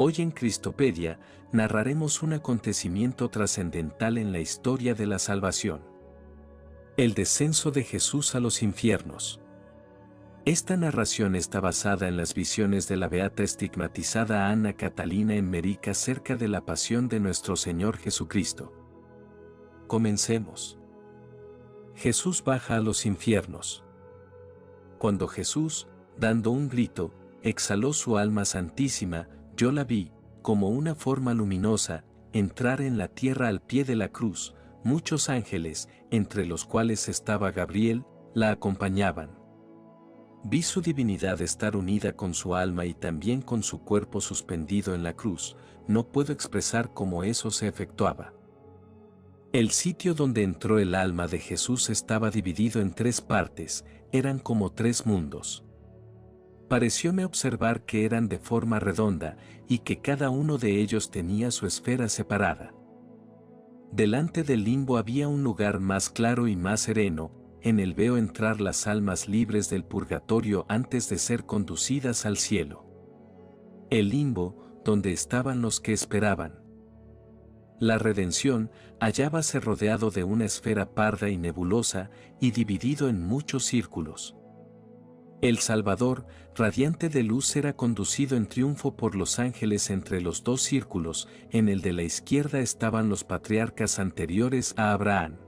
Hoy en Cristopedia narraremos un acontecimiento trascendental en la historia de la salvación. El descenso de Jesús a los infiernos. Esta narración está basada en las visiones de la beata estigmatizada Ana Catalina Emmerica cerca de la pasión de nuestro Señor Jesucristo. Comencemos. Jesús baja a los infiernos. Cuando Jesús, dando un grito, exhaló su alma santísima, yo la vi, como una forma luminosa, entrar en la tierra al pie de la cruz. Muchos ángeles, entre los cuales estaba Gabriel, la acompañaban. Vi su divinidad estar unida con su alma y también con su cuerpo suspendido en la cruz. No puedo expresar cómo eso se efectuaba. El sitio donde entró el alma de Jesús estaba dividido en 3 partes, eran como 3 mundos. Parecióme observar que eran de forma redonda y que cada uno de ellos tenía su esfera separada. Delante del limbo había un lugar más claro y más sereno. En él veo entrar las almas libres del purgatorio antes de ser conducidas al cielo. El limbo, donde estaban los que esperaban. La redención, hallábase rodeado de una esfera parda y nebulosa y dividido en muchos círculos. El Salvador, radiante de luz, era conducido en triunfo por los ángeles entre los 2 círculos. En el de la izquierda estaban los patriarcas anteriores a Abraham.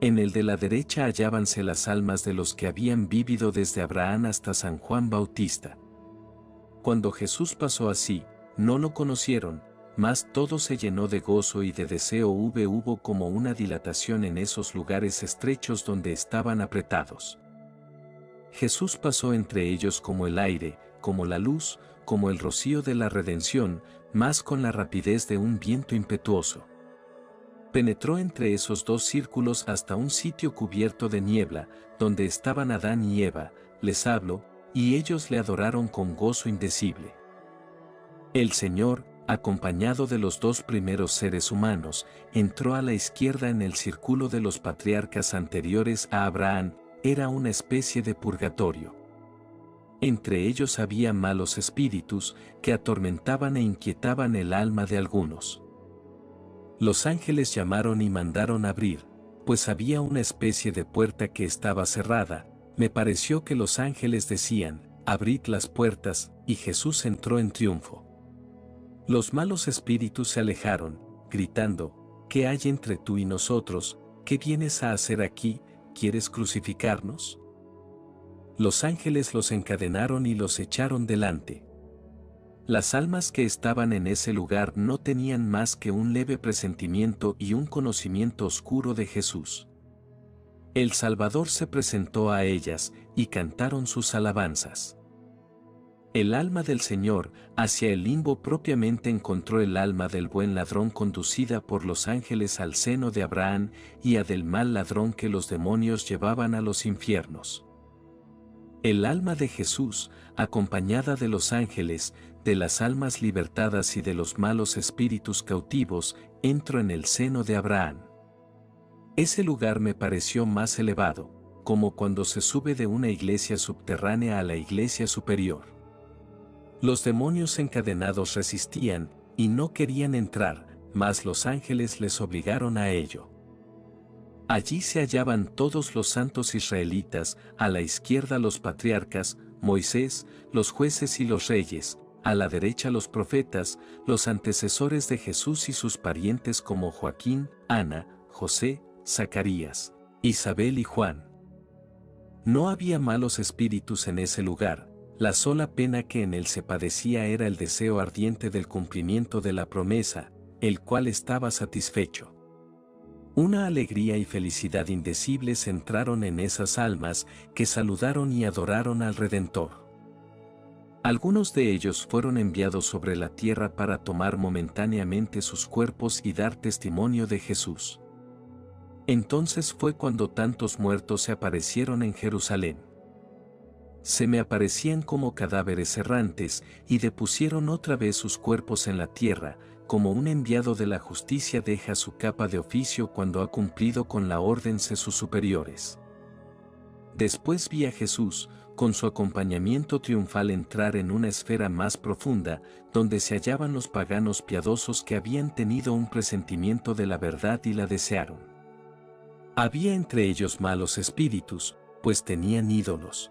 En el de la derecha hallábanse las almas de los que habían vivido desde Abraham hasta San Juan Bautista. Cuando Jesús pasó así, no lo conocieron, mas todo se llenó de gozo y de deseo. Hubo como una dilatación en esos lugares estrechos donde estaban apretados. Jesús pasó entre ellos como el aire, como la luz, como el rocío de la redención, mas con la rapidez de un viento impetuoso. Penetró entre esos 2 círculos hasta un sitio cubierto de niebla, donde estaban Adán y Eva. Les habló, y ellos le adoraron con gozo indecible. El Señor, acompañado de los 2 primeros seres humanos, entró a la izquierda en el círculo de los patriarcas anteriores a Abraham. Era una especie de purgatorio. Entre ellos había malos espíritus que atormentaban e inquietaban el alma de algunos. Los ángeles llamaron y mandaron abrir, pues había una especie de puerta que estaba cerrada. Me pareció que los ángeles decían, abrid las puertas, y Jesús entró en triunfo. Los malos espíritus se alejaron, gritando, ¿qué hay entre tú y nosotros? ¿Qué vienes a hacer aquí? ¿Quieres crucificarnos? Los ángeles los encadenaron y los echaron delante. Las almas que estaban en ese lugar no tenían más que un leve presentimiento y un conocimiento oscuro de Jesús. El Salvador se presentó a ellas, y cantaron sus alabanzas. El alma del Señor, hacia el limbo propiamente, encontró el alma del buen ladrón conducida por los ángeles al seno de Abraham, y a del mal ladrón que los demonios llevaban a los infiernos. El alma de Jesús, acompañada de los ángeles, de las almas libertadas y de los malos espíritus cautivos, entró en el seno de Abraham. Ese lugar me pareció más elevado, como cuando se sube de una iglesia subterránea a la iglesia superior. Los demonios encadenados resistían, y no querían entrar, mas los ángeles les obligaron a ello. Allí se hallaban todos los santos israelitas, a la izquierda los patriarcas, Moisés, los jueces y los reyes, a la derecha los profetas, los antecesores de Jesús y sus parientes como Joaquín, Ana, José, Zacarías, Isabel y Juan. No había malos espíritus en ese lugar. La sola pena que en él se padecía era el deseo ardiente del cumplimiento de la promesa, el cual estaba satisfecho. Una alegría y felicidad indecibles entraron en esas almas, que saludaron y adoraron al Redentor. Algunos de ellos fueron enviados sobre la tierra para tomar momentáneamente sus cuerpos y dar testimonio de Jesús. Entonces fue cuando tantos muertos se aparecieron en Jerusalén. Se me aparecían como cadáveres errantes, y depusieron otra vez sus cuerpos en la tierra, como un enviado de la justicia deja su capa de oficio cuando ha cumplido con la orden de sus superiores. Después vi a Jesús, con su acompañamiento triunfal entrar en una esfera más profunda, donde se hallaban los paganos piadosos que habían tenido un presentimiento de la verdad y la desearon. Había entre ellos malos espíritus, pues tenían ídolos.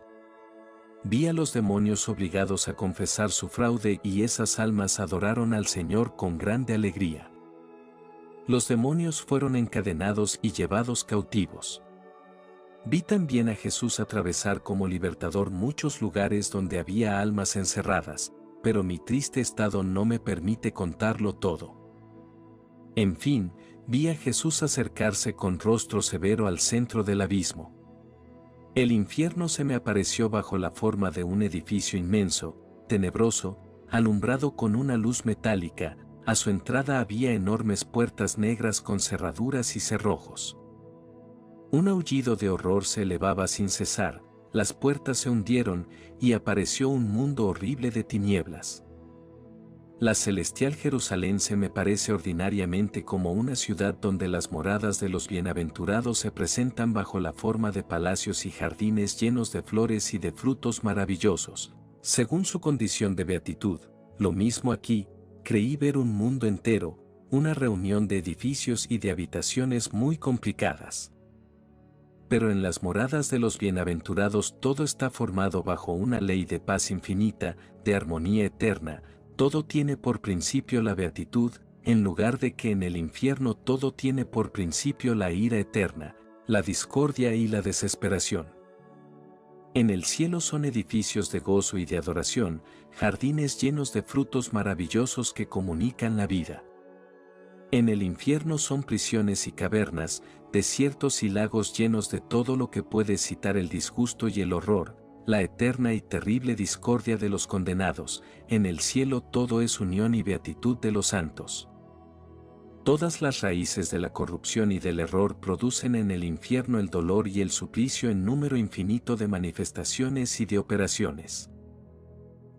Vi a los demonios obligados a confesar su fraude y esas almas adoraron al Señor con grande alegría. Los demonios fueron encadenados y llevados cautivos. Vi también a Jesús atravesar como libertador muchos lugares donde había almas encerradas, pero mi triste estado no me permite contarlo todo. En fin, vi a Jesús acercarse con rostro severo al centro del abismo. El infierno se me apareció bajo la forma de un edificio inmenso, tenebroso, alumbrado con una luz metálica. A su entrada había enormes puertas negras con cerraduras y cerrojos. Un aullido de horror se elevaba sin cesar, las puertas se hundieron y apareció un mundo horrible de tinieblas. La celestial Jerusalén se me parece ordinariamente como una ciudad donde las moradas de los bienaventurados se presentan bajo la forma de palacios y jardines llenos de flores y de frutos maravillosos, según su condición de beatitud. Lo mismo aquí, creí ver un mundo entero, una reunión de edificios y de habitaciones muy complicadas. Pero en las moradas de los bienaventurados todo está formado bajo una ley de paz infinita, de armonía eterna. Todo tiene por principio la beatitud, en lugar de que en el infierno todo tiene por principio la ira eterna, la discordia y la desesperación. En el cielo son edificios de gozo y de adoración, jardines llenos de frutos maravillosos que comunican la vida. En el infierno son prisiones y cavernas, desiertos y lagos llenos de todo lo que puede excitar el disgusto y el horror, la eterna y terrible discordia de los condenados. En el cielo todo es unión y beatitud de los santos. Todas las raíces de la corrupción y del error producen en el infierno el dolor y el suplicio en número infinito de manifestaciones y de operaciones.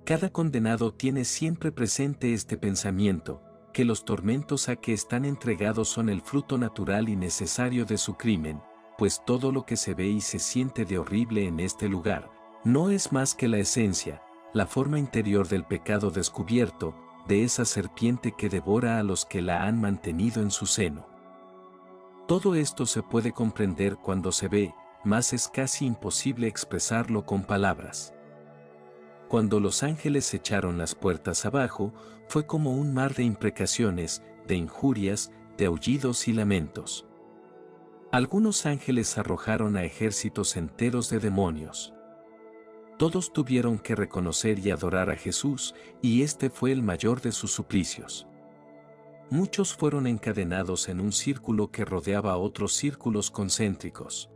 Cada condenado tiene siempre presente este pensamiento, que los tormentos a que están entregados son el fruto natural y necesario de su crimen, pues todo lo que se ve y se siente de horrible en este lugar, no es más que la esencia, la forma interior del pecado descubierto, de esa serpiente que devora a los que la han mantenido en su seno. Todo esto se puede comprender cuando se ve, mas es casi imposible expresarlo con palabras. Cuando los ángeles echaron las puertas abajo, fue como un mar de imprecaciones, de injurias, de aullidos y lamentos. Algunos ángeles arrojaron a ejércitos enteros de demonios. Todos tuvieron que reconocer y adorar a Jesús, y este fue el mayor de sus suplicios. Muchos fueron encadenados en un círculo que rodeaba otros círculos concéntricos.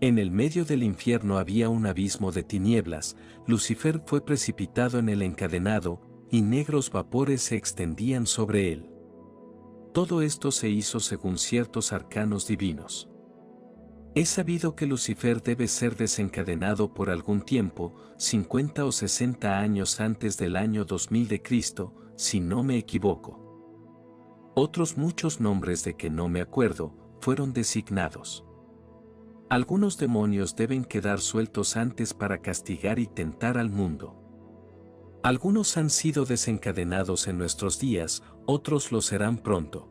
En el medio del infierno había un abismo de tinieblas. Lucifer fue precipitado en el encadenado, y negros vapores se extendían sobre él. Todo esto se hizo según ciertos arcanos divinos. Es sabido que Lucifer debe ser desencadenado por algún tiempo, 50 o 60 años antes del año 2000 de Cristo, si no me equivoco. Otros muchos nombres de que no me acuerdo, fueron designados. Algunos demonios deben quedar sueltos antes para castigar y tentar al mundo. Algunos han sido desencadenados en nuestros días, otros lo serán pronto.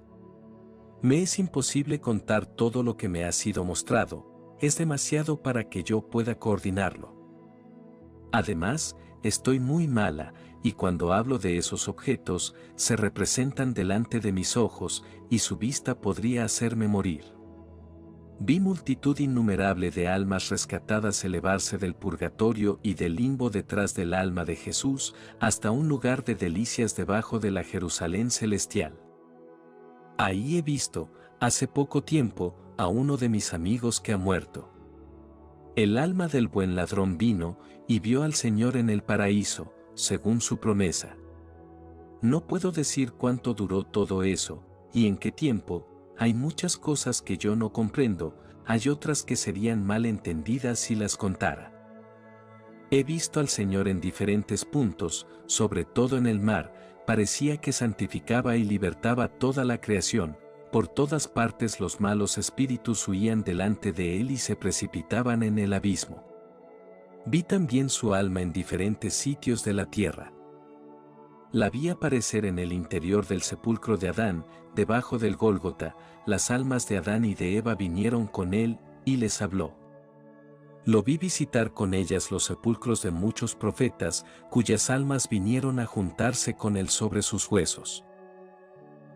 Me es imposible contar todo lo que me ha sido mostrado, es demasiado para que yo pueda coordinarlo. Además, estoy muy mala, y cuando hablo de esos objetos, se representan delante de mis ojos, y su vista podría hacerme morir. Vi multitud innumerable de almas rescatadas elevarse del purgatorio y del limbo detrás del alma de Jesús, hasta un lugar de delicias debajo de la Jerusalén celestial. Ahí he visto, hace poco tiempo, a uno de mis amigos que ha muerto. El alma del buen ladrón vino, y vio al Señor en el paraíso, según su promesa. No puedo decir cuánto duró todo eso, y en qué tiempo. Hay muchas cosas que yo no comprendo, hay otras que serían mal entendidas si las contara. He visto al Señor en diferentes puntos, sobre todo en el mar, parecía que santificaba y libertaba toda la creación. Por todas partes los malos espíritus huían delante de él y se precipitaban en el abismo. Vi también su alma en diferentes sitios de la tierra. La vi aparecer en el interior del sepulcro de Adán, debajo del Gólgota. Las almas de Adán y de Eva vinieron con él, y les habló. Lo vi visitar con ellas los sepulcros de muchos profetas, cuyas almas vinieron a juntarse con él sobre sus huesos.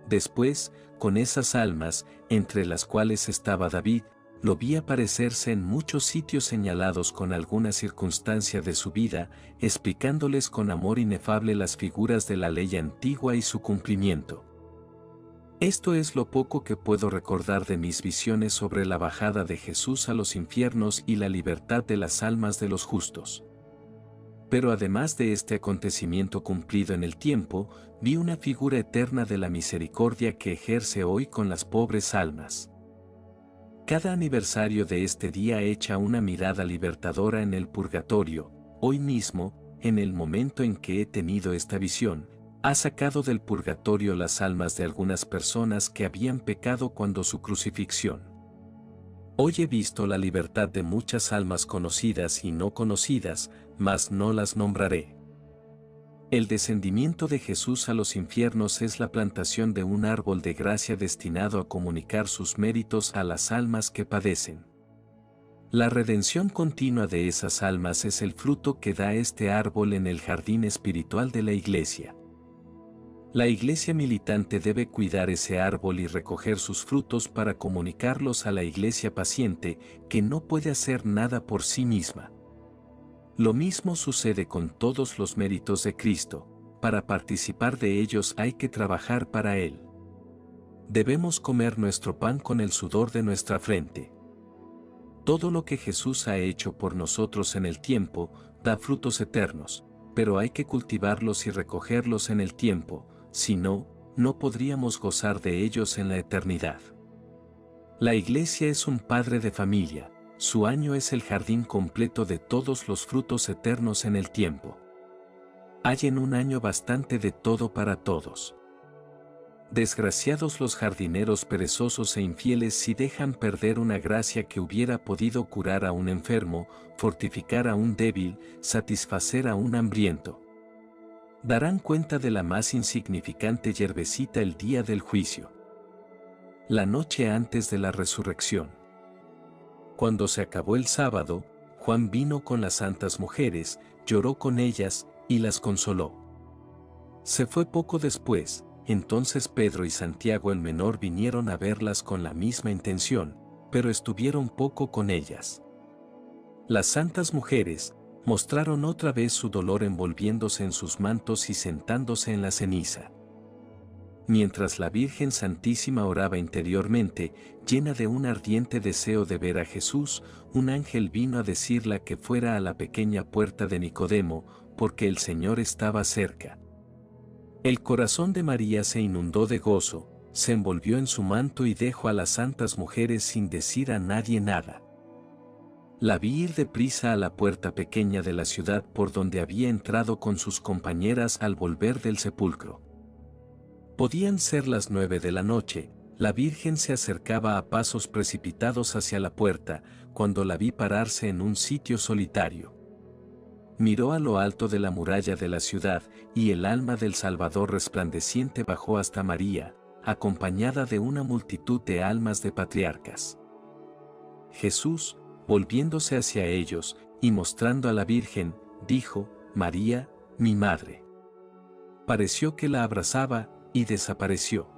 Después, con esas almas, entre las cuales estaba David, lo vi aparecerse en muchos sitios señalados con alguna circunstancia de su vida, explicándoles con amor inefable las figuras de la ley antigua y su cumplimiento. Esto es lo poco que puedo recordar de mis visiones sobre la bajada de Jesús a los infiernos y la libertad de las almas de los justos. Pero además de este acontecimiento cumplido en el tiempo, vi una figura eterna de la misericordia que ejerce hoy con las pobres almas. Cada aniversario de este día echa una mirada libertadora en el purgatorio. Hoy mismo, en el momento en que he tenido esta visión, ha sacado del purgatorio las almas de algunas personas que habían pecado cuando su crucifixión. Hoy he visto la libertad de muchas almas conocidas y no conocidas, mas no las nombraré. El descendimiento de Jesús a los infiernos es la plantación de un árbol de gracia destinado a comunicar sus méritos a las almas que padecen. La redención continua de esas almas es el fruto que da este árbol en el jardín espiritual de la Iglesia. La Iglesia militante debe cuidar ese árbol y recoger sus frutos para comunicarlos a la Iglesia paciente, que no puede hacer nada por sí misma. Lo mismo sucede con todos los méritos de Cristo. Para participar de ellos hay que trabajar para Él. Debemos comer nuestro pan con el sudor de nuestra frente. Todo lo que Jesús ha hecho por nosotros en el tiempo da frutos eternos, pero hay que cultivarlos y recogerlos en el tiempo, si no, no podríamos gozar de ellos en la eternidad. La Iglesia es un padre de familia. Su año es el jardín completo de todos los frutos eternos en el tiempo. Hay en un año bastante de todo para todos. Desgraciados los jardineros perezosos e infieles si dejan perder una gracia que hubiera podido curar a un enfermo, fortificar a un débil, satisfacer a un hambriento. Darán cuenta de la más insignificante hierbecita el día del juicio. La noche antes de la resurrección. Cuando se acabó el sábado, Juan vino con las santas mujeres, lloró con ellas, y las consoló. Se fue poco después, entonces Pedro y Santiago el menor vinieron a verlas con la misma intención, pero estuvieron poco con ellas. Las santas mujeres mostraron otra vez su dolor envolviéndose en sus mantos y sentándose en la ceniza. Mientras la Virgen Santísima oraba interiormente, llena de un ardiente deseo de ver a Jesús, un ángel vino a decirle que fuera a la pequeña puerta de Nicodemo, porque el Señor estaba cerca. El corazón de María se inundó de gozo, se envolvió en su manto y dejó a las santas mujeres sin decir a nadie nada. La vi ir deprisa a la puerta pequeña de la ciudad por donde había entrado con sus compañeras al volver del sepulcro. Podían ser las 9 de la noche, la Virgen se acercaba a pasos precipitados hacia la puerta, cuando la vi pararse en un sitio solitario. Miró a lo alto de la muralla de la ciudad, y el alma del Salvador resplandeciente bajó hasta María, acompañada de una multitud de almas de patriarcas. Jesús, volviéndose hacia ellos, y mostrando a la Virgen, dijo: «María, mi madre». Pareció que la abrazaba, y desapareció.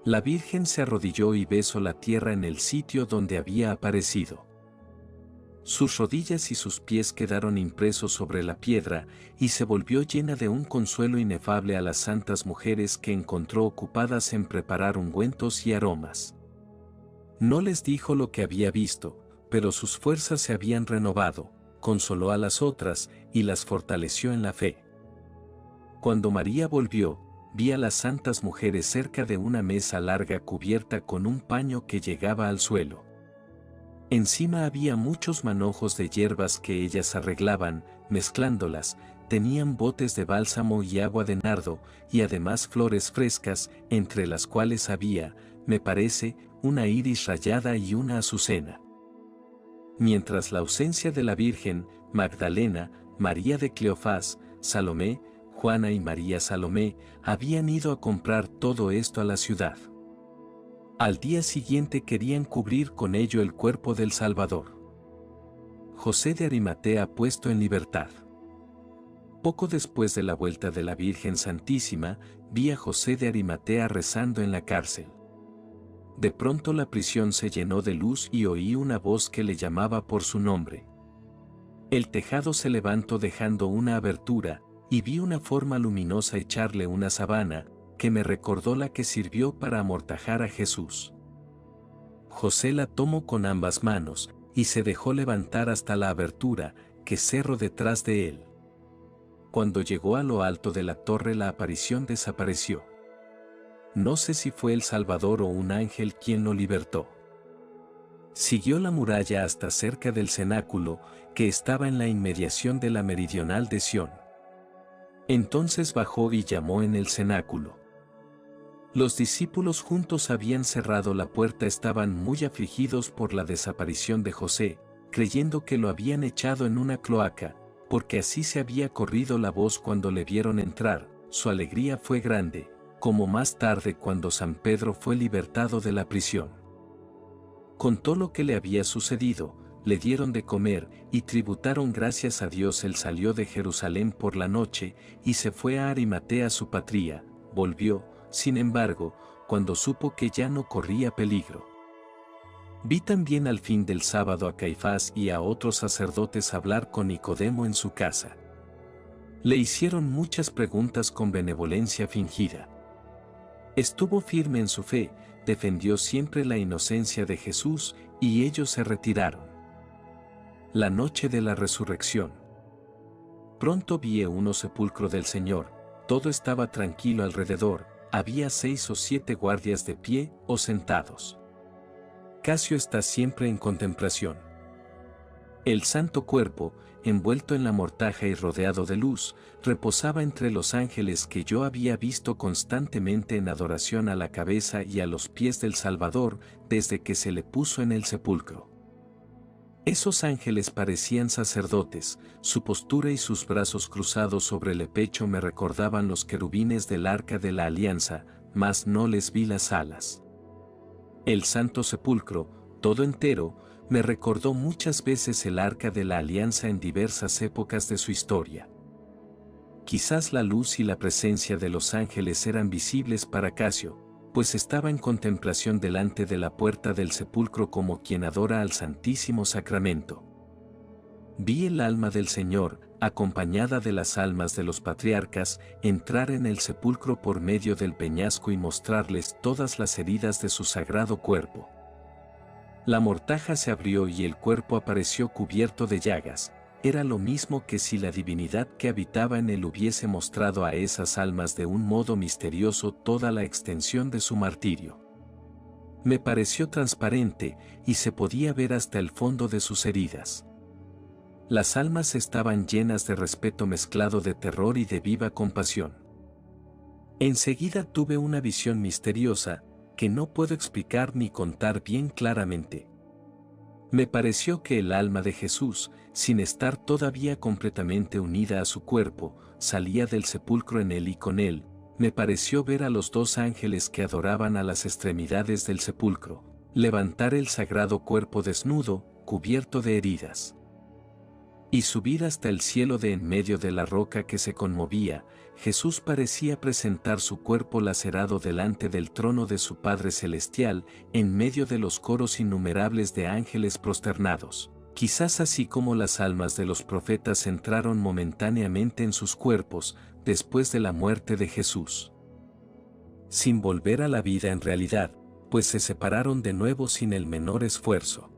La Virgen se arrodilló y besó la tierra en el sitio donde había aparecido. Sus rodillas y sus pies quedaron impresos sobre la piedra, y se volvió llena de un consuelo inefable a las santas mujeres que encontró ocupadas en preparar ungüentos y aromas. No les dijo lo que había visto, pero sus fuerzas se habían renovado, consoló a las otras, y las fortaleció en la fe. Cuando María volvió, vi a las santas mujeres cerca de una mesa larga cubierta con un paño que llegaba al suelo. Encima había muchos manojos de hierbas que ellas arreglaban, mezclándolas, tenían botes de bálsamo y agua de nardo, y además flores frescas, entre las cuales había, me parece, una iris rayada y una azucena. Mientras la ausencia de la Virgen, Magdalena, María de Cleofás, Salomé, Juana y María Salomé habían ido a comprar todo esto a la ciudad. Al día siguiente querían cubrir con ello el cuerpo del Salvador. José de Arimatea puesto en libertad. Poco después de la vuelta de la Virgen Santísima, vi a José de Arimatea rezando en la cárcel. De pronto la prisión se llenó de luz y oí una voz que le llamaba por su nombre. El tejado se levantó dejando una abertura, y vi una forma luminosa echarle una sábana, que me recordó la que sirvió para amortajar a Jesús. José la tomó con ambas manos, y se dejó levantar hasta la abertura, que cerró detrás de él. Cuando llegó a lo alto de la torre la aparición desapareció. No sé si fue el Salvador o un ángel quien lo libertó. Siguió la muralla hasta cerca del cenáculo, que estaba en la inmediación de la meridional de Sión. Entonces bajó y llamó en el cenáculo. Los discípulos juntos habían cerrado la puerta, estaban muy afligidos por la desaparición de José, creyendo que lo habían echado en una cloaca, porque así se había corrido la voz cuando le vieron entrar. Su alegría fue grande, como más tarde cuando San Pedro fue libertado de la prisión. Contó lo que le había sucedido, le dieron de comer y tributaron gracias a Dios. Él salió de Jerusalén por la noche y se fue a Arimatea su patria, volvió, sin embargo, cuando supo que ya no corría peligro. Vi también al fin del sábado a Caifás y a otros sacerdotes hablar con Nicodemo en su casa. Le hicieron muchas preguntas con benevolencia fingida. Estuvo firme en su fe, defendió siempre la inocencia de Jesús, y ellos se retiraron. La noche de la resurrección. Pronto vi uno sepulcro del Señor, todo estaba tranquilo alrededor, había 6 o 7 guardias de pie o sentados. Casio está siempre en contemplación. El santo cuerpo, envuelto en la mortaja y rodeado de luz, reposaba entre los ángeles que yo había visto constantemente en adoración a la cabeza y a los pies del Salvador desde que se le puso en el sepulcro. Esos ángeles parecían sacerdotes, su postura y sus brazos cruzados sobre el pecho me recordaban los querubines del arca de la alianza, mas no les vi las alas. El santo sepulcro, todo entero, me recordó muchas veces el arca de la alianza en diversas épocas de su historia. Quizás la luz y la presencia de los ángeles eran visibles para Casio, pues estaba en contemplación delante de la puerta del sepulcro como quien adora al Santísimo Sacramento. Vi el alma del Señor, acompañada de las almas de los patriarcas, entrar en el sepulcro por medio del peñasco y mostrarles todas las heridas de su sagrado cuerpo. La mortaja se abrió y el cuerpo apareció cubierto de llagas. Era lo mismo que si la divinidad que habitaba en él hubiese mostrado a esas almas de un modo misterioso toda la extensión de su martirio. Me pareció transparente y se podía ver hasta el fondo de sus heridas. Las almas estaban llenas de respeto mezclado de terror y de viva compasión. Enseguida tuve una visión misteriosa, que no puedo explicar ni contar bien claramente. Me pareció que el alma de Jesús, sin estar todavía completamente unida a su cuerpo, salía del sepulcro en él y con él. Me pareció ver a los 2 ángeles que adoraban a las extremidades del sepulcro, levantar el sagrado cuerpo desnudo, cubierto de heridas, y subir hasta el cielo de en medio de la roca que se conmovía. Jesús parecía presentar su cuerpo lacerado delante del trono de su Padre Celestial, en medio de los coros innumerables de ángeles prosternados. Quizás así como las almas de los profetas entraron momentáneamente en sus cuerpos, después de la muerte de Jesús, sin volver a la vida en realidad, pues se separaron de nuevo sin el menor esfuerzo.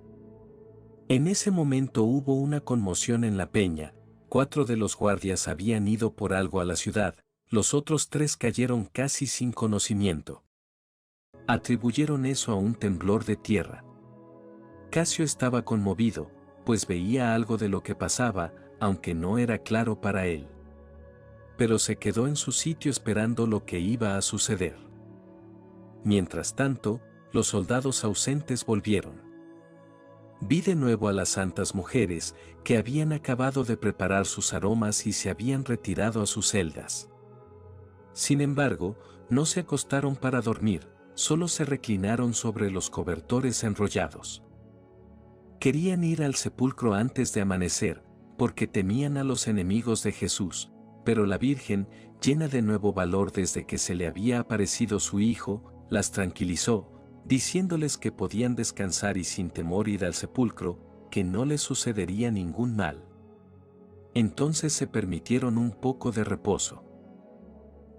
En ese momento hubo una conmoción en la peña. 4 de los guardias habían ido por algo a la ciudad, los otros 3 cayeron casi sin conocimiento. Atribuyeron eso a un temblor de tierra. Casio estaba conmovido, pues veía algo de lo que pasaba, aunque no era claro para él. Pero se quedó en su sitio esperando lo que iba a suceder. Mientras tanto, los soldados ausentes volvieron. Vi de nuevo a las santas mujeres, que habían acabado de preparar sus aromas y se habían retirado a sus celdas. Sin embargo, no se acostaron para dormir, solo se reclinaron sobre los cobertores enrollados. Querían ir al sepulcro antes de amanecer, porque temían a los enemigos de Jesús, pero la Virgen, llena de nuevo valor desde que se le había aparecido su hijo, las tranquilizó, diciéndoles que podían descansar y sin temor ir al sepulcro, que no les sucedería ningún mal. Entonces se permitieron un poco de reposo.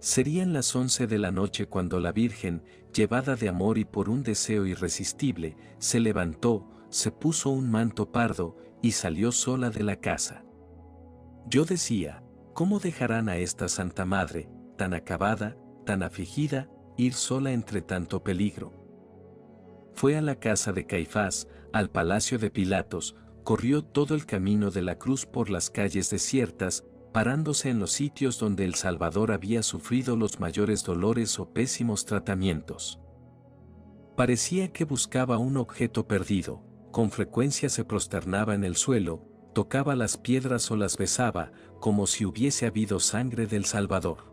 Serían las 11 de la noche cuando la Virgen, llevada de amor y por un deseo irresistible, se levantó, se puso un manto pardo, y salió sola de la casa. Yo decía, ¿cómo dejarán a esta Santa Madre, tan acabada, tan afligida, ir sola entre tanto peligro? Fue a la casa de Caifás, al palacio de Pilatos, corrió todo el camino de la cruz por las calles desiertas, parándose en los sitios donde el Salvador había sufrido los mayores dolores o pésimos tratamientos. Parecía que buscaba un objeto perdido, con frecuencia se prosternaba en el suelo, tocaba las piedras o las besaba, como si hubiese habido sangre del Salvador.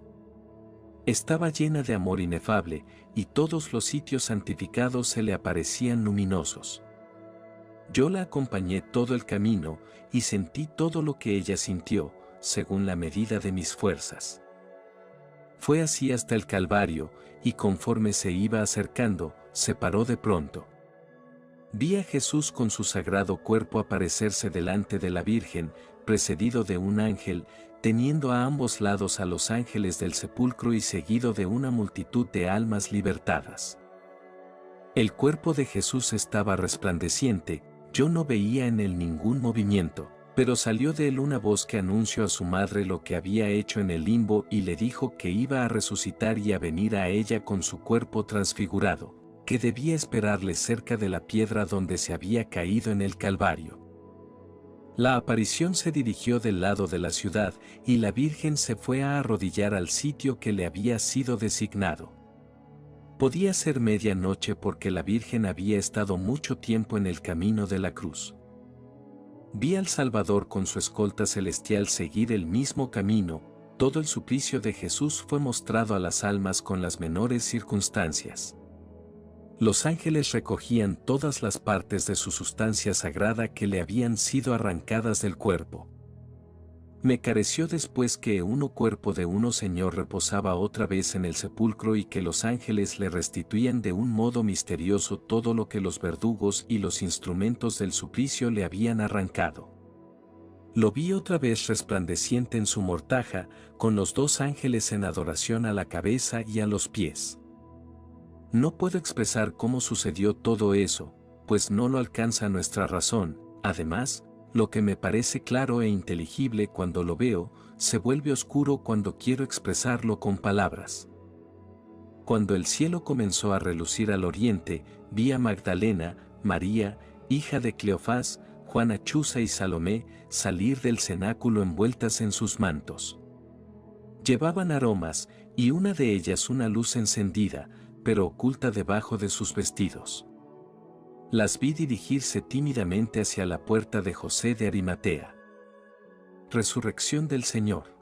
Estaba llena de amor inefable, y todos los sitios santificados se le aparecían luminosos. Yo la acompañé todo el camino, y sentí todo lo que ella sintió, según la medida de mis fuerzas. Fue así hasta el Calvario, y conforme se iba acercando, se paró de pronto. Vi a Jesús con su sagrado cuerpo aparecerse delante de la Virgen, precedido de un ángel, teniendo a ambos lados a los ángeles del sepulcro y seguido de una multitud de almas libertadas. El cuerpo de Jesús estaba resplandeciente, yo no veía en él ningún movimiento, pero salió de él una voz que anunció a su madre lo que había hecho en el limbo y le dijo que iba a resucitar y a venir a ella con su cuerpo transfigurado, que debía esperarle cerca de la piedra donde se había caído en el Calvario. La aparición se dirigió del lado de la ciudad, y la Virgen se fue a arrodillar al sitio que le había sido designado. Podía ser medianoche porque la Virgen había estado mucho tiempo en el camino de la cruz. Vi al Salvador con su escolta celestial seguir el mismo camino, todo el suplicio de Jesús fue mostrado a las almas con las menores circunstancias. Los ángeles recogían todas las partes de su sustancia sagrada que le habían sido arrancadas del cuerpo. Me careció después que uno cuerpo de uno Señor reposaba otra vez en el sepulcro y que los ángeles le restituían de un modo misterioso todo lo que los verdugos y los instrumentos del suplicio le habían arrancado. Lo vi otra vez resplandeciente en su mortaja, con los dos ángeles en adoración a la cabeza y a los pies. No puedo expresar cómo sucedió todo eso, pues no lo alcanza nuestra razón. Además, lo que me parece claro e inteligible cuando lo veo, se vuelve oscuro cuando quiero expresarlo con palabras. Cuando el cielo comenzó a relucir al oriente, vi a Magdalena, María, hija de Cleofás, Juana Chuza y Salomé, salir del cenáculo envueltas en sus mantos. Llevaban aromas, y una de ellas una luz encendida, pero oculta debajo de sus vestidos. Las vi dirigirse tímidamente hacia la puerta de José de Arimatea. Resurrección del Señor.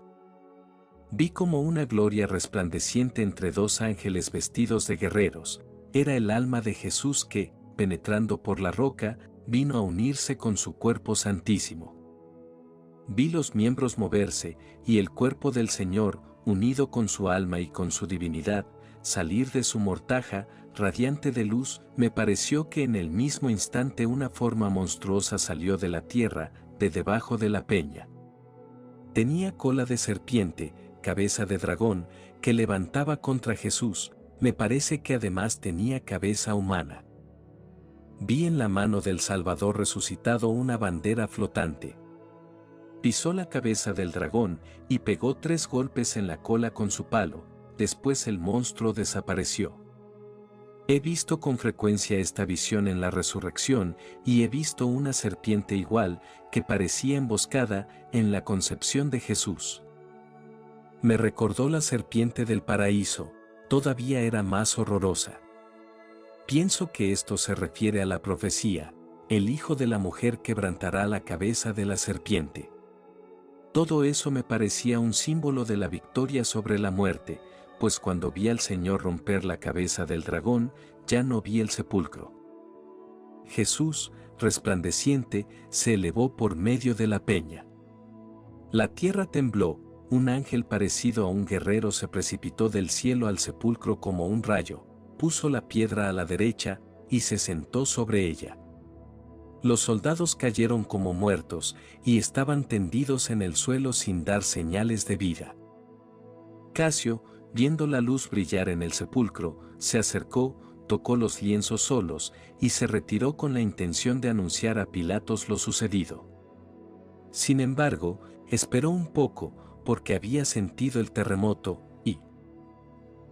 Vi como una gloria resplandeciente entre dos ángeles vestidos de guerreros, era el alma de Jesús que, penetrando por la roca, vino a unirse con su cuerpo santísimo. Vi los miembros moverse, y el cuerpo del Señor, unido con su alma y con su divinidad, salir de su mortaja, radiante de luz, me pareció que en el mismo instante una forma monstruosa salió de la tierra, de debajo de la peña. Tenía cola de serpiente, cabeza de dragón, que levantaba contra Jesús, me parece que además tenía cabeza humana. Vi en la mano del Salvador resucitado una bandera flotante. Pisó la cabeza del dragón, y pegó 3 golpes en la cola con su palo. Después el monstruo desapareció. He visto con frecuencia esta visión en la resurrección, y he visto una serpiente igual, que parecía emboscada, en la concepción de Jesús. Me recordó la serpiente del paraíso, todavía era más horrorosa. Pienso que esto se refiere a la profecía, el hijo de la mujer quebrantará la cabeza de la serpiente. Todo eso me parecía un símbolo de la victoria sobre la muerte, pues cuando vi al Señor romper la cabeza del dragón, ya no vi el sepulcro. Jesús, resplandeciente, se elevó por medio de la peña. La tierra tembló, un ángel parecido a un guerrero se precipitó del cielo al sepulcro como un rayo, puso la piedra a la derecha, y se sentó sobre ella. Los soldados cayeron como muertos, y estaban tendidos en el suelo sin dar señales de vida. Casio, viendo la luz brillar en el sepulcro, se acercó, tocó los lienzos solos, y se retiró con la intención de anunciar a Pilatos lo sucedido. Sin embargo, esperó un poco, porque había sentido el terremoto, y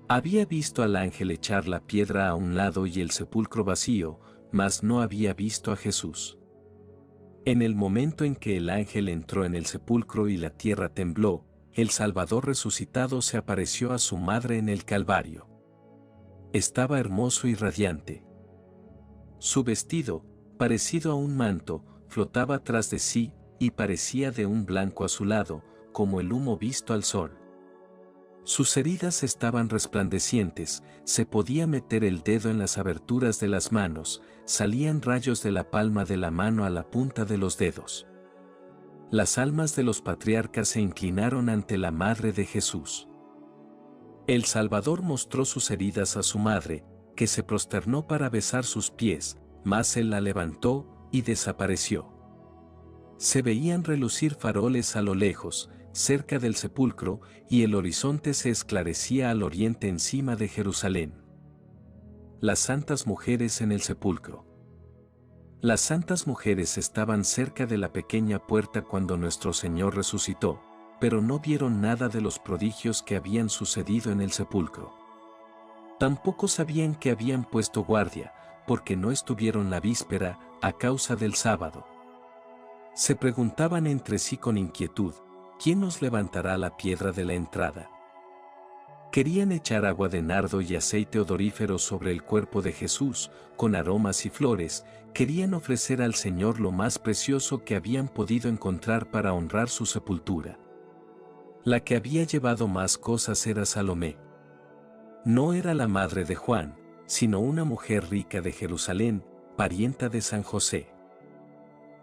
había visto al ángel echar la piedra a un lado y el sepulcro vacío, mas no había visto a Jesús. En el momento en que el ángel entró en el sepulcro y la tierra tembló, el Salvador resucitado se apareció a su madre en el Calvario. Estaba hermoso y radiante. Su vestido, parecido a un manto, flotaba tras de sí, y parecía de un blanco azulado, como el humo visto al sol. Sus heridas estaban resplandecientes, se podía meter el dedo en las aberturas de las manos, salían rayos de la palma de la mano a la punta de los dedos. Las almas de los patriarcas se inclinaron ante la madre de Jesús. El Salvador mostró sus heridas a su madre, que se prosternó para besar sus pies, mas él la levantó, y desapareció. Se veían relucir faroles a lo lejos, cerca del sepulcro, y el horizonte se esclarecía al oriente encima de Jerusalén. Las santas mujeres en el sepulcro. Las santas mujeres estaban cerca de la pequeña puerta cuando nuestro Señor resucitó, pero no vieron nada de los prodigios que habían sucedido en el sepulcro. Tampoco sabían que habían puesto guardia, porque no estuvieron la víspera, a causa del sábado. Se preguntaban entre sí con inquietud, ¿quién nos levantará la piedra de la entrada? Querían echar agua de nardo y aceite odorífero sobre el cuerpo de Jesús, con aromas y flores, querían ofrecer al Señor lo más precioso que habían podido encontrar para honrar su sepultura. La que había llevado más cosas era Salomé. No era la madre de Juan, sino una mujer rica de Jerusalén, parienta de San José.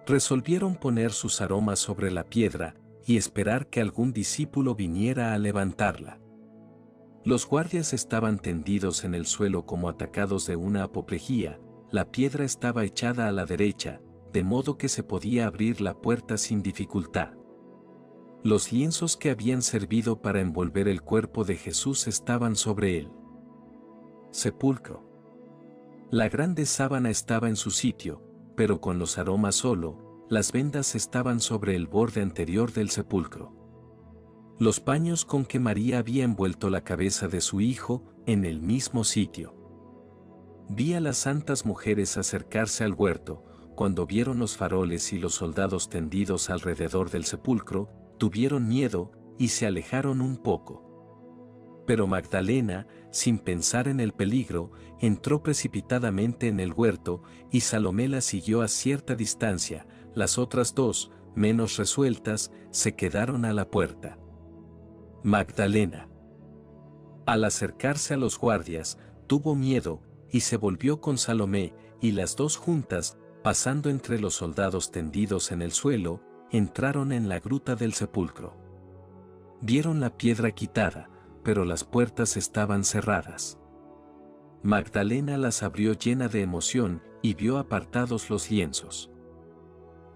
Resolvieron poner sus aromas sobre la piedra, y esperar que algún discípulo viniera a levantarla. Los guardias estaban tendidos en el suelo como atacados de una apoplejía, la piedra estaba echada a la derecha, de modo que se podía abrir la puerta sin dificultad. Los lienzos que habían servido para envolver el cuerpo de Jesús estaban sobre él. Sepulcro. La grande sábana estaba en su sitio, pero con los aromas solo, las vendas estaban sobre el borde anterior del sepulcro. Los paños con que María había envuelto la cabeza de su hijo, en el mismo sitio. Vi a las santas mujeres acercarse al huerto, cuando vieron los faroles y los soldados tendidos alrededor del sepulcro, tuvieron miedo, y se alejaron un poco. Pero Magdalena, sin pensar en el peligro, entró precipitadamente en el huerto, y Salomé la siguió a cierta distancia, las otras dos, menos resueltas, se quedaron a la puerta. Magdalena. Al acercarse a los guardias, tuvo miedo, y se volvió con Salomé, y las dos juntas, pasando entre los soldados tendidos en el suelo, entraron en la gruta del sepulcro. Vieron la piedra quitada, pero las puertas estaban cerradas. Magdalena las abrió llena de emoción, y vio apartados los lienzos.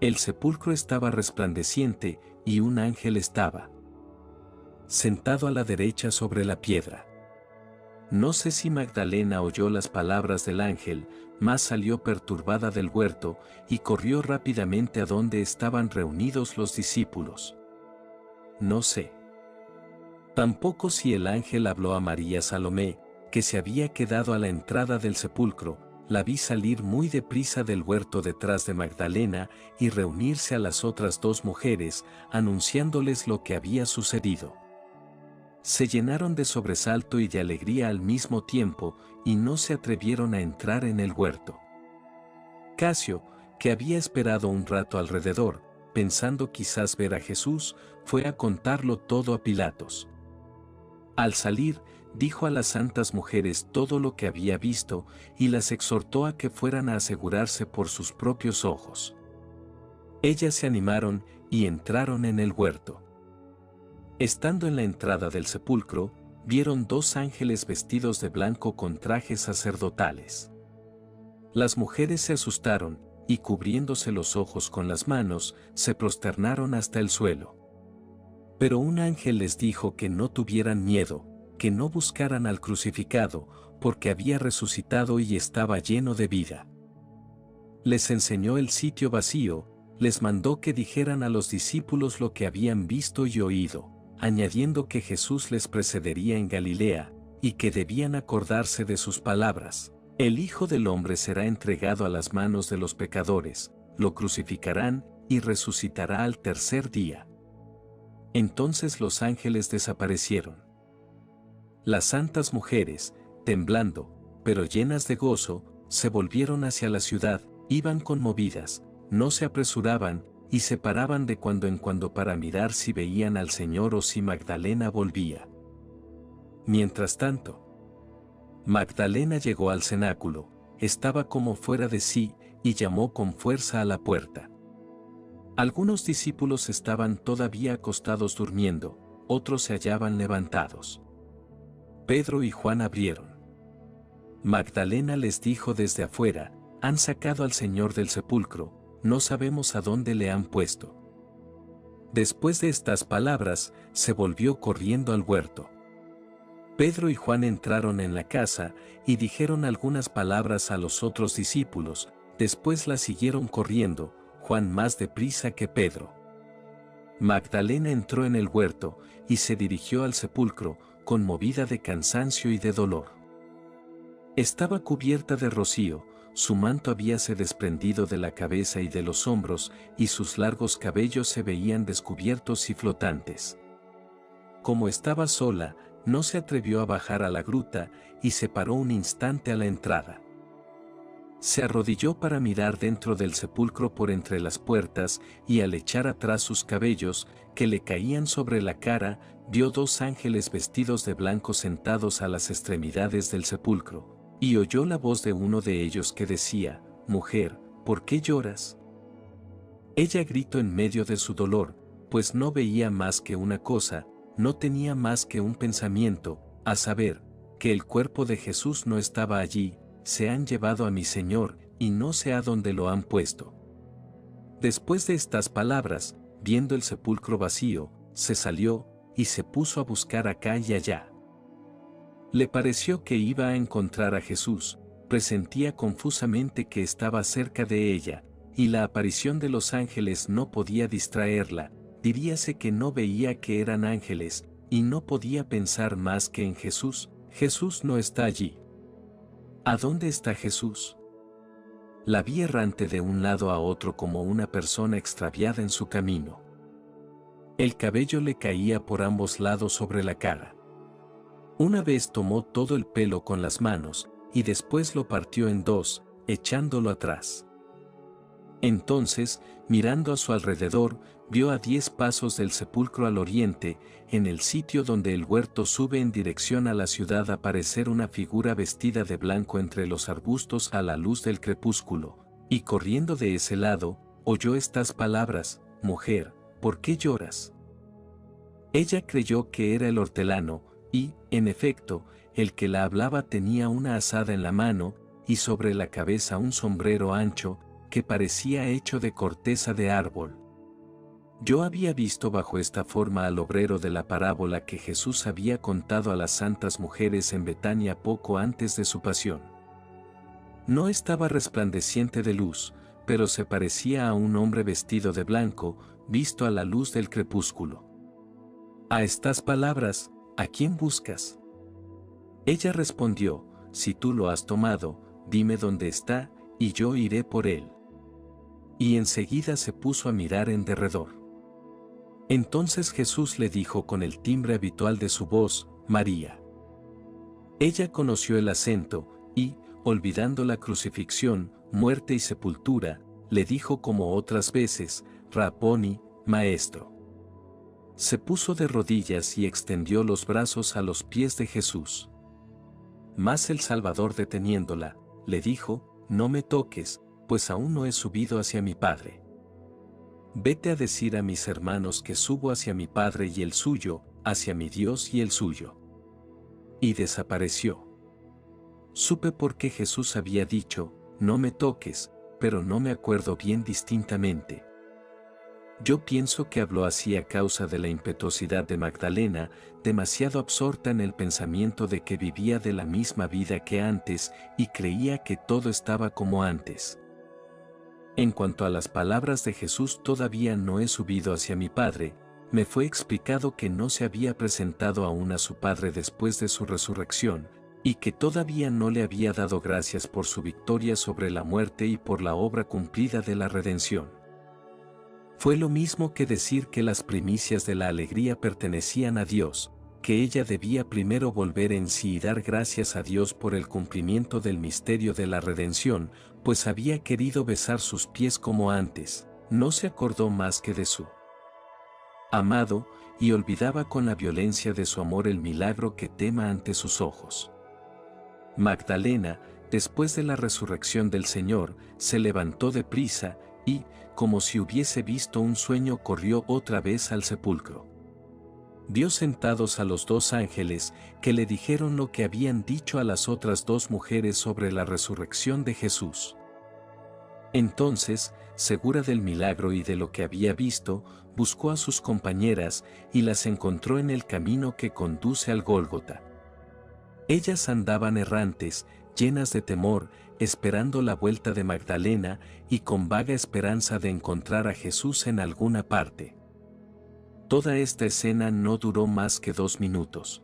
El sepulcro estaba resplandeciente, y un ángel estaba sentado a la derecha sobre la piedra. No sé si Magdalena oyó las palabras del ángel, mas salió perturbada del huerto, y corrió rápidamente a donde estaban reunidos los discípulos. No sé. Tampoco si el ángel habló a María Salomé, que se había quedado a la entrada del sepulcro, la vi salir muy deprisa del huerto detrás de Magdalena y reunirse a las otras dos mujeres, anunciándoles lo que había sucedido. Se llenaron de sobresalto y de alegría al mismo tiempo, y no se atrevieron a entrar en el huerto. Casio, que había esperado un rato alrededor, pensando quizás ver a Jesús, fue a contarlo todo a Pilatos. Al salir, dijo a las santas mujeres todo lo que había visto y las exhortó a que fueran a asegurarse por sus propios ojos. Ellas se animaron y entraron en el huerto. Estando en la entrada del sepulcro, vieron 2 ángeles vestidos de blanco con trajes sacerdotales. Las mujeres se asustaron, y cubriéndose los ojos con las manos, se prosternaron hasta el suelo. Pero un ángel les dijo que no tuvieran miedo, que no buscaran al crucificado, porque había resucitado y estaba lleno de vida. Les enseñó el sitio vacío, les mandó que dijeran a los discípulos lo que habían visto y oído, añadiendo que Jesús les precedería en Galilea, y que debían acordarse de sus palabras. El Hijo del Hombre será entregado a las manos de los pecadores, lo crucificarán y resucitará al tercer día. Entonces los ángeles desaparecieron. Las santas mujeres, temblando, pero llenas de gozo, se volvieron hacia la ciudad, iban conmovidas, no se apresuraban, y se paraban de cuando en cuando para mirar si veían al Señor o si Magdalena volvía. Mientras tanto, Magdalena llegó al cenáculo, estaba como fuera de sí, y llamó con fuerza a la puerta. Algunos discípulos estaban todavía acostados durmiendo, otros se hallaban levantados. Pedro y Juan abrieron. Magdalena les dijo desde afuera: han sacado al Señor del sepulcro, no sabemos a dónde le han puesto. Después de estas palabras, se volvió corriendo al huerto. Pedro y Juan entraron en la casa y dijeron algunas palabras a los otros discípulos, después la siguieron corriendo, Juan más deprisa que Pedro. Magdalena entró en el huerto y se dirigió al sepulcro, conmovida de cansancio y de dolor. Estaba cubierta de rocío, su manto habíase desprendido de la cabeza y de los hombros, y sus largos cabellos se veían descubiertos y flotantes. Como estaba sola, no se atrevió a bajar a la gruta, y se paró un instante a la entrada. Se arrodilló para mirar dentro del sepulcro por entre las puertas, y al echar atrás sus cabellos, que le caían sobre la cara, vio 2 ángeles vestidos de blanco sentados a las extremidades del sepulcro, y oyó la voz de uno de ellos que decía: «Mujer, ¿por qué lloras?». Ella gritó en medio de su dolor, pues no veía más que una cosa, no tenía más que un pensamiento, a saber, que el cuerpo de Jesús no estaba allí. Se han llevado a mi Señor, y no sé a dónde lo han puesto. Después de estas palabras, viendo el sepulcro vacío, se salió, y se puso a buscar acá y allá. Le pareció que iba a encontrar a Jesús, presentía confusamente que estaba cerca de ella, y la aparición de los ángeles no podía distraerla, diríase que no veía que eran ángeles, y no podía pensar más que en Jesús. Jesús no está allí. ¿A dónde está Jesús? La vi errante de un lado a otro como una persona extraviada en su camino. El cabello le caía por ambos lados sobre la cara. Una vez tomó todo el pelo con las manos, y después lo partió en 2, echándolo atrás. Entonces, mirando a su alrededor, vio a 10 pasos del sepulcro al oriente, en el sitio donde el huerto sube en dirección a la ciudad, aparecer una figura vestida de blanco entre los arbustos a la luz del crepúsculo, y corriendo de ese lado, oyó estas palabras: «Mujer, ¿por qué lloras?». Ella creyó que era el hortelano, y, en efecto, el que la hablaba tenía una azada en la mano, y sobre la cabeza un sombrero ancho, que parecía hecho de corteza de árbol. Yo había visto bajo esta forma al obrero de la parábola que Jesús había contado a las santas mujeres en Betania poco antes de su pasión. No estaba resplandeciente de luz, pero se parecía a un hombre vestido de blanco, visto a la luz del crepúsculo. A estas palabras: «¿A quién buscas?». Ella respondió: «Si tú lo has tomado, dime dónde está, y yo iré por él». Y enseguida se puso a mirar en derredor. Entonces Jesús le dijo con el timbre habitual de su voz: «María». Ella conoció el acento, y, olvidando la crucifixión, muerte y sepultura, le dijo como otras veces, Rabboni, maestro. Se puso de rodillas y extendió los brazos a los pies de Jesús. Mas el Salvador, deteniéndola, le dijo, no me toques, pues aún no he subido hacia mi Padre. Vete a decir a mis hermanos que subo hacia mi Padre y el suyo, hacia mi Dios y el suyo. Y desapareció. Supe por qué Jesús había dicho, no me toques, pero no me acuerdo bien distintamente. Yo pienso que habló así a causa de la impetuosidad de Magdalena, demasiado absorta en el pensamiento de que vivía de la misma vida que antes y creía que todo estaba como antes. En cuanto a las palabras de Jesús, todavía no he subido hacia mi Padre, me fue explicado que no se había presentado aún a su Padre después de su resurrección, y que todavía no le había dado gracias por su victoria sobre la muerte y por la obra cumplida de la redención. Fue lo mismo que decir que las primicias de la alegría pertenecían a Dios, que ella debía primero volver en sí y dar gracias a Dios por el cumplimiento del misterio de la redención, pues había querido besar sus pies como antes, no se acordó más que de su amado, y olvidaba con la violencia de su amor el milagro que tema ante sus ojos. Magdalena, después de la resurrección del Señor, se levantó deprisa, y, como si hubiese visto un sueño, corrió otra vez al sepulcro. Vio sentados a los dos ángeles, que le dijeron lo que habían dicho a las otras dos mujeres sobre la resurrección de Jesús. Entonces, segura del milagro y de lo que había visto, buscó a sus compañeras, y las encontró en el camino que conduce al Gólgota. Ellas andaban errantes, llenas de temor, esperando la vuelta de Magdalena, y con vaga esperanza de encontrar a Jesús en alguna parte. Toda esta escena no duró más que 2 minutos.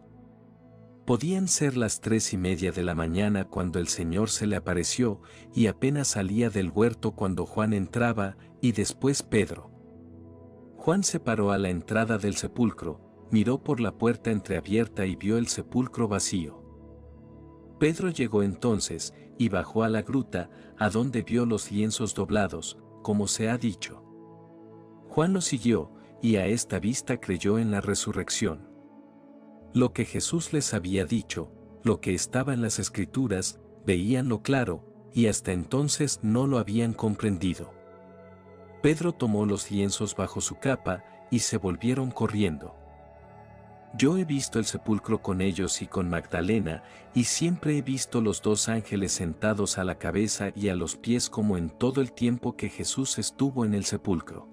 Podían ser las 3:30 de la mañana cuando el Señor se le apareció, y apenas salía del huerto cuando Juan entraba, y después Pedro. Juan se paró a la entrada del sepulcro, miró por la puerta entreabierta y vio el sepulcro vacío. Pedro llegó entonces, y bajó a la gruta, a donde vio los lienzos doblados, como se ha dicho. Juan lo siguió, y a esta vista creyó en la resurrección. Lo que Jesús les había dicho, lo que estaba en las Escrituras, veíanlo claro, y hasta entonces no lo habían comprendido. Pedro tomó los lienzos bajo su capa, y se volvieron corriendo. Yo he visto el sepulcro con ellos y con Magdalena, y siempre he visto los dos ángeles sentados a la cabeza y a los pies como en todo el tiempo que Jesús estuvo en el sepulcro.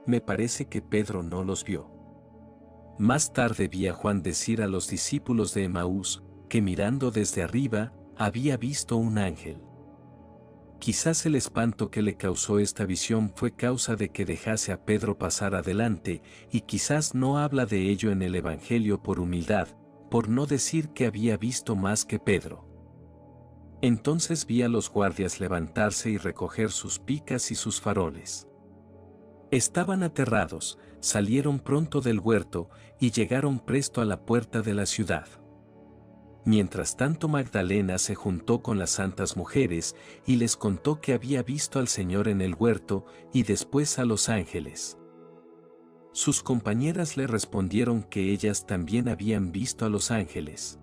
Me parece que Pedro no los vio. Más tarde vi a Juan decir a los discípulos de Emaús, que mirando desde arriba, había visto un ángel. Quizás el espanto que le causó esta visión fue causa de que dejase a Pedro pasar adelante, y quizás no habla de ello en el Evangelio por humildad, por no decir que había visto más que Pedro. Entonces vi a los guardias levantarse y recoger sus picas y sus faroles. Estaban aterrados, salieron pronto del huerto, y llegaron presto a la puerta de la ciudad. Mientras tanto Magdalena se juntó con las santas mujeres, y les contó que había visto al Señor en el huerto, y después a los ángeles. Sus compañeras le respondieron que ellas también habían visto a los ángeles.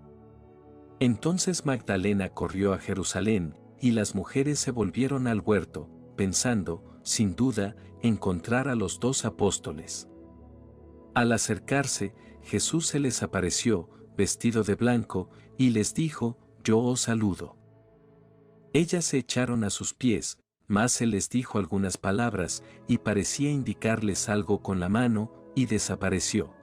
Entonces Magdalena corrió a Jerusalén, y las mujeres se volvieron al huerto, pensando, sin duda, encontrar a los 2 apóstoles. Al acercarse, Jesús se les apareció, vestido de blanco, y les dijo, yo os saludo. Ellas se echaron a sus pies, mas él les dijo algunas palabras, y parecía indicarles algo con la mano, y desapareció.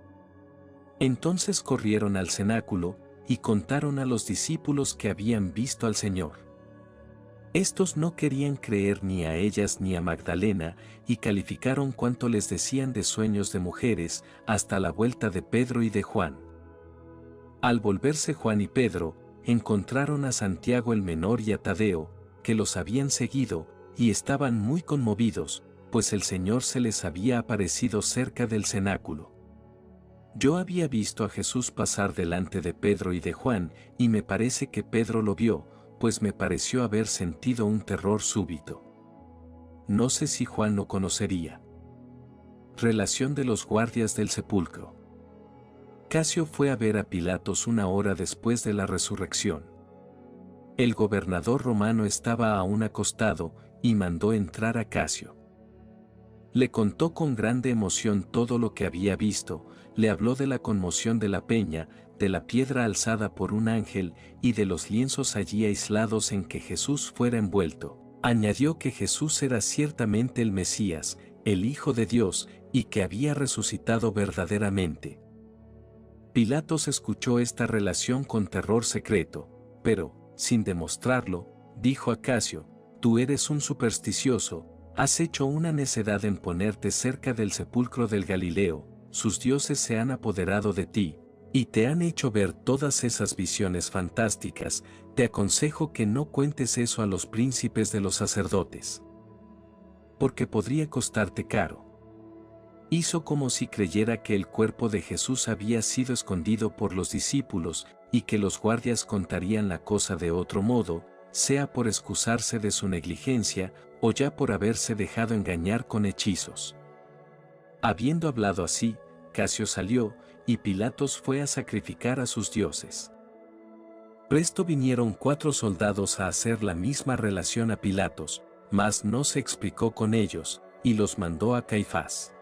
Entonces corrieron al cenáculo, y contaron a los discípulos que habían visto al Señor. Estos no querían creer ni a ellas ni a Magdalena, y calificaron cuanto les decían de sueños de mujeres, hasta la vuelta de Pedro y de Juan. Al volverse Juan y Pedro, encontraron a Santiago el menor y a Tadeo, que los habían seguido, y estaban muy conmovidos, pues el Señor se les había aparecido cerca del cenáculo. Yo había visto a Jesús pasar delante de Pedro y de Juan, y me parece que Pedro lo vio, pues me pareció haber sentido un terror súbito. no sé si Juan lo conocería. Relación de los guardias del sepulcro. Casio fue a ver a Pilatos una hora después de la resurrección. El gobernador romano estaba aún acostado, y mandó entrar a Casio. Le contó con grande emoción todo lo que había visto, le habló de la conmoción de la peña, de la piedra alzada por un ángel, y de los lienzos allí aislados en que Jesús fuera envuelto. Añadió que Jesús era ciertamente el Mesías, el Hijo de Dios, y que había resucitado verdaderamente. Pilatos escuchó esta relación con terror secreto, pero, sin demostrarlo, dijo a Casio: tú eres un supersticioso, has hecho una necedad en ponerte cerca del sepulcro del Galileo, sus dioses se han apoderado de ti, y te han hecho ver todas esas visiones fantásticas, te aconsejo que no cuentes eso a los príncipes de los sacerdotes. Porque podría costarte caro. Hizo como si creyera que el cuerpo de Jesús había sido escondido por los discípulos, y que los guardias contarían la cosa de otro modo, sea por excusarse de su negligencia, o ya por haberse dejado engañar con hechizos. Habiendo hablado así, Casio salió, y Pilatos fue a sacrificar a sus dioses. Presto vinieron 4 soldados a hacer la misma relación a Pilatos, mas no se explicó con ellos, y los mandó a Caifás.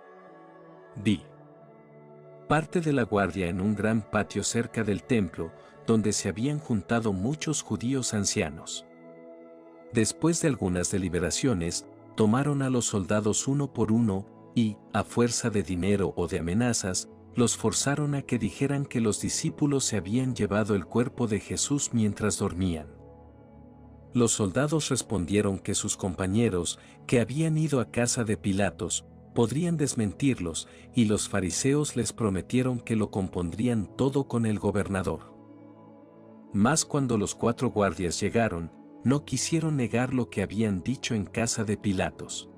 Parte de la guardia en un gran patio cerca del templo, donde se habían juntado muchos judíos ancianos. Después de algunas deliberaciones, tomaron a los soldados uno por uno, y, a fuerza de dinero o de amenazas, los forzaron a que dijeran que los discípulos se habían llevado el cuerpo de Jesús mientras dormían. Los soldados respondieron que sus compañeros, que habían ido a casa de Pilatos, podrían desmentirlos, y los fariseos les prometieron que lo compondrían todo con el gobernador. Mas cuando los 4 guardias llegaron, no quisieron negar lo que habían dicho en casa de Pilatos.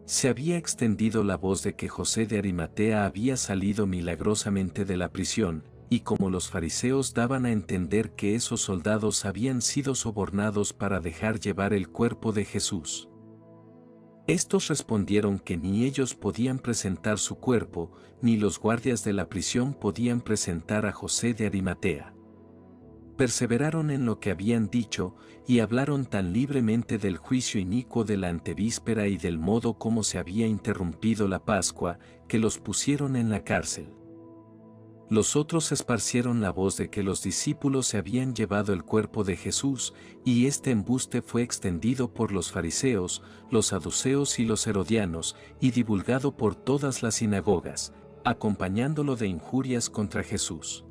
Se había extendido la voz de que José de Arimatea había salido milagrosamente de la prisión, y como los fariseos daban a entender que esos soldados habían sido sobornados para dejar llevar el cuerpo de Jesús. Estos respondieron que ni ellos podían presentar su cuerpo, ni los guardias de la prisión podían presentar a José de Arimatea. Perseveraron en lo que habían dicho, y hablaron tan libremente del juicio inicuo de la antevíspera y del modo como se había interrumpido la Pascua, que los pusieron en la cárcel. Los otros esparcieron la voz de que los discípulos se habían llevado el cuerpo de Jesús, y este embuste fue extendido por los fariseos, los saduceos y los herodianos, y divulgado por todas las sinagogas, acompañándolo de injurias contra Jesús.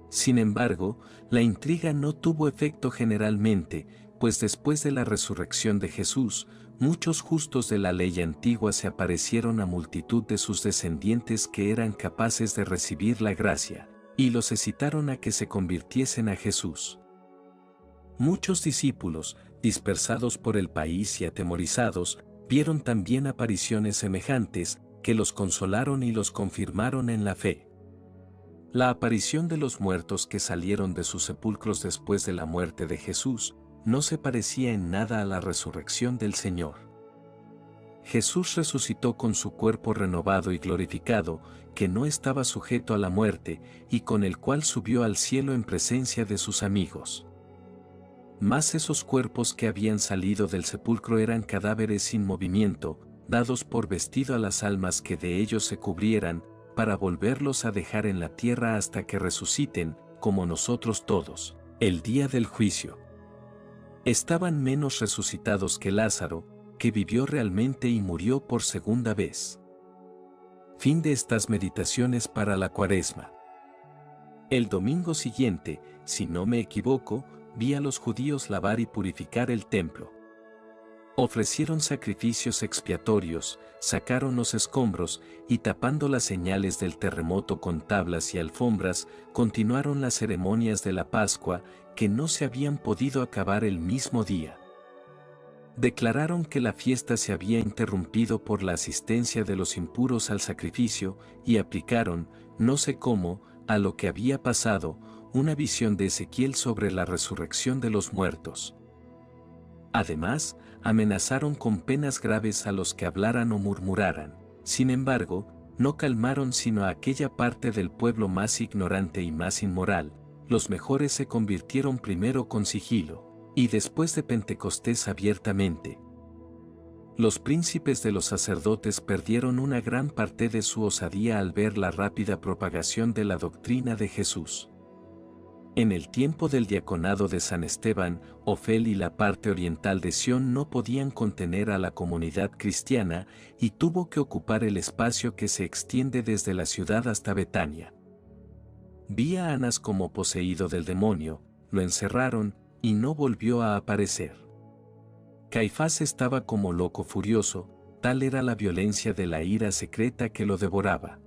Sin embargo, la intriga no tuvo efecto generalmente, pues después de la resurrección de Jesús, muchos justos de la ley antigua se aparecieron a multitud de sus descendientes que eran capaces de recibir la gracia, y los excitaron a que se convirtiesen a Jesús. Muchos discípulos, dispersados por el país y atemorizados, vieron también apariciones semejantes, que los consolaron y los confirmaron en la fe. La aparición de los muertos que salieron de sus sepulcros después de la muerte de Jesús, no se parecía en nada a la resurrección del Señor. Jesús resucitó con su cuerpo renovado y glorificado, que no estaba sujeto a la muerte, y con el cual subió al cielo en presencia de sus amigos. Mas esos cuerpos que habían salido del sepulcro eran cadáveres sin movimiento, dados por vestido a las almas que de ellos se cubrieran, para volverlos a dejar en la tierra hasta que resuciten, como nosotros todos, el día del juicio. Estaban menos resucitados que Lázaro, que vivió realmente y murió por segunda vez. Fin de estas meditaciones para la Cuaresma. El domingo siguiente, si no me equivoco, vi a los judíos lavar y purificar el templo. Ofrecieron sacrificios expiatorios, sacaron los escombros, y tapando las señales del terremoto con tablas y alfombras, continuaron las ceremonias de la Pascua, que no se habían podido acabar el mismo día. Declararon que la fiesta se había interrumpido por la asistencia de los impuros al sacrificio, y aplicaron, no sé cómo, a lo que había pasado, una visión de Ezequiel sobre la resurrección de los muertos. Además, amenazaron con penas graves a los que hablaran o murmuraran. Sin embargo, no calmaron sino a aquella parte del pueblo más ignorante y más inmoral. Los mejores se convirtieron primero con sigilo, y después de Pentecostés abiertamente. Los príncipes de los sacerdotes perdieron una gran parte de su osadía al ver la rápida propagación de la doctrina de Jesús. En el tiempo del diaconado de San Esteban, Ofel y la parte oriental de Sión no podían contener a la comunidad cristiana y tuvo que ocupar el espacio que se extiende desde la ciudad hasta Betania. Vi a Anás como poseído del demonio, lo encerraron y no volvió a aparecer. Caifás estaba como loco furioso, tal era la violencia de la ira secreta que lo devoraba.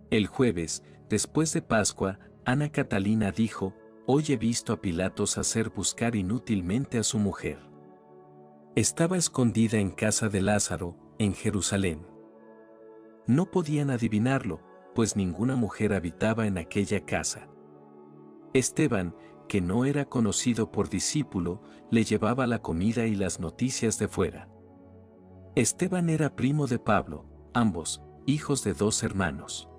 El jueves, después de Pascua, Ana Catalina dijo: «Hoy he visto a Pilatos hacer buscar inútilmente a su mujer. Estaba escondida en casa de Lázaro, en Jerusalén». No podían adivinarlo, pues ninguna mujer habitaba en aquella casa. Esteban, que no era conocido por discípulo, le llevaba la comida y las noticias de fuera. Esteban era primo de Pablo, ambos, hijos de 2 hermanos.